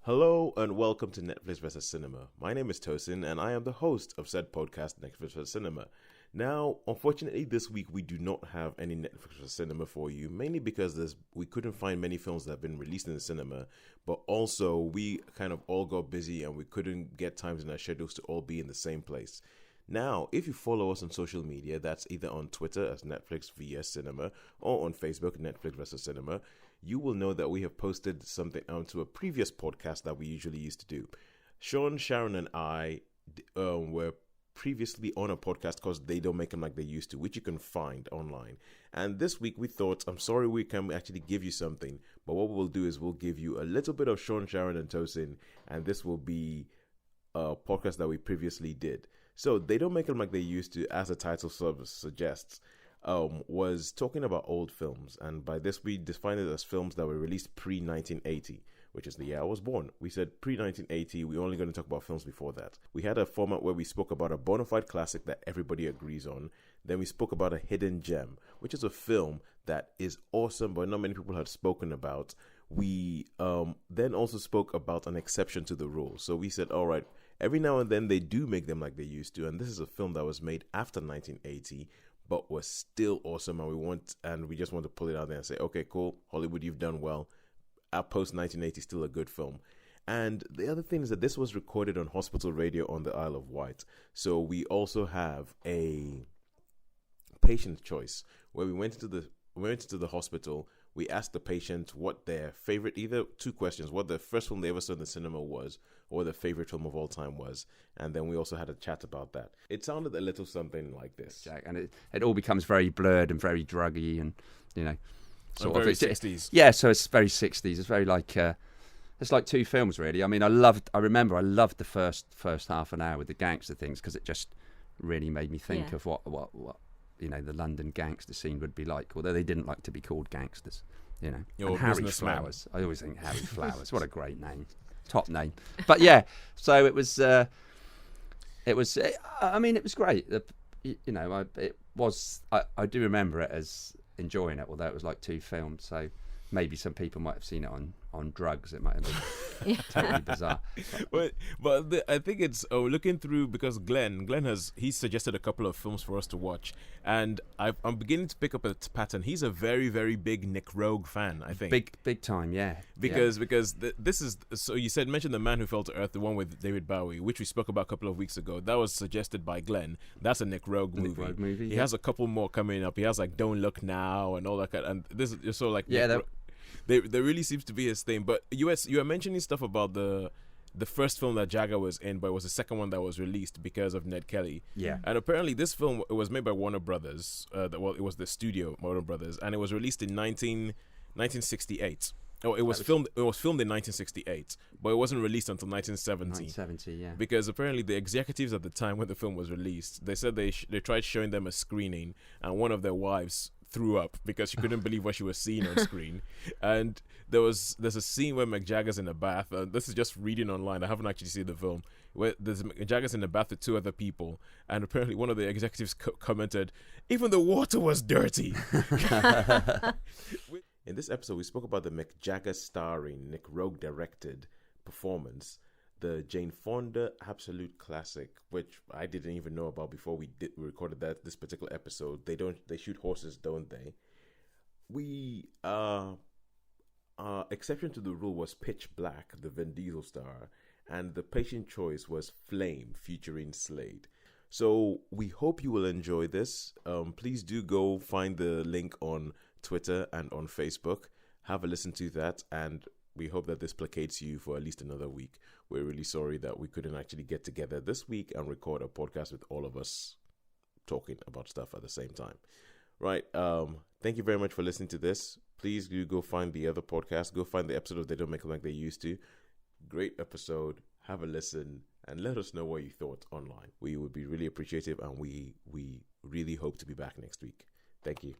Hello and welcome to Netflix vs. Cinema. My name is Tosin and I am the host of said podcast, Netflix vs. Cinema. Now, unfortunately, this week we do not have any Netflix vs. Cinema for you, mainly because we couldn't find many films that have been released in the cinema, but also we kind of all got busy and we couldn't get times in our schedules to all be in the same place. Now, if you follow us on social media, that's either on Twitter as Netflix vs. Cinema or on Facebook, Netflix vs. Cinema, you will know that we have posted something onto a previous podcast that we usually used to do. Sean, Sharon, and I were previously on a podcast called They Don't Make Them Like They Used To, which you can find online. And this week we thought, I'm sorry we can actually give you something, but what we'll do is we'll give you a little bit of Sean, Sharon, and Tosin, and this will be a podcast that we previously did. So They Don't Make Them Like They Used To, as the title suggests, was talking about old films, and by this we define it as films that were released pre-1980, which is the year I was born. We said pre-1980, we're only going to talk about films before that. We had a format where we spoke about a bona fide classic that everybody agrees on. Then we spoke about a hidden gem, which is a film that is awesome, but not many people had spoken about. We then also spoke about an exception to the rule. So we said, all right, every now and then they do make them like they used to, and this is a film that was made after 1980, but was still awesome, and we just want to pull it out there and say, okay, cool, Hollywood, you've done well. Our post-1980 still a good film. And the other thing is that this was recorded on hospital radio on the Isle of Wight. So we also have a patient choice where we went into the hospital. We asked the patient what their favorite, either two questions, what the first film they ever saw in the cinema was, or their favorite film of all time was. And then we also had a chat about that. It sounded a little something like this. Jack, and it all becomes very blurred and very druggy and, sort of very 60s. Yeah, so it's very 60s. It's very like, it's like two films, really. I mean, I loved the first half an hour with the gangster things because it just really made me think of what the London gangster scene would be like, although they didn't like to be called gangsters, And Harry Flowers. I always think Harry Flowers. What a great name. Top name. But yeah, so it was great. I do remember it as enjoying it, although it was like two films, so maybe some people might have seen it on drugs. It might have been totally bizarre. But I think it's looking through, because Glenn he suggested a couple of films for us to watch, and I'm beginning to pick up a pattern. He's a very, very big Nick Rogue fan, I think. Big time, yeah. Because this is, so you mentioned The Man Who Fell to Earth, the one with David Bowie, which we spoke about a couple of weeks ago. That was suggested by Glenn. That's a Nick Rogue movie. He has a couple more coming up. He has like Don't Look Now and all that kind of, and this is so like there really seems to be his thing. But you were mentioning stuff about the first film that Jagger was in, but it was the second one that was released because of Ned Kelly. Yeah. And apparently this film, it was made by Warner Brothers. It was the studio Warner Brothers, and it was released in 1968. Oh, it was filmed in 1968, but it wasn't released until 1970. 1970, yeah. Because apparently the executives at the time when the film was released, they said they tried showing them a screening, and one of their wives threw up because she couldn't believe what she was seeing on screen. And there's a scene where Mick Jagger's in a bath. This is just reading online. I haven't actually seen the film. Where there's Mick Jagger's in the bath with two other people, and apparently one of the executives commented, "Even the water was dirty." In this episode, we spoke about the Mick Jagger starring, Nick Rogue directed performance, the Jane Fonda Absolute Classic, which I didn't even know about before we recorded this particular episode. They shoot horses, don't they? We exception to the rule was Pitch Black, the Vin Diesel star, and the patient choice was Flame featuring Slade. So we hope you will enjoy this. Please do go find the link on Twitter and on Facebook. Have a listen to that, and we hope that this placates you for at least another week. We're really sorry that we couldn't actually get together this week and record a podcast with all of us talking about stuff at the same time. Right. Thank you very much for listening to this. Please do go find the other podcast. Go find the episode of They Don't Make Them Like They Used To. Great episode. Have a listen and let us know what you thought online. We would be really appreciative, and we really hope to be back next week. Thank you.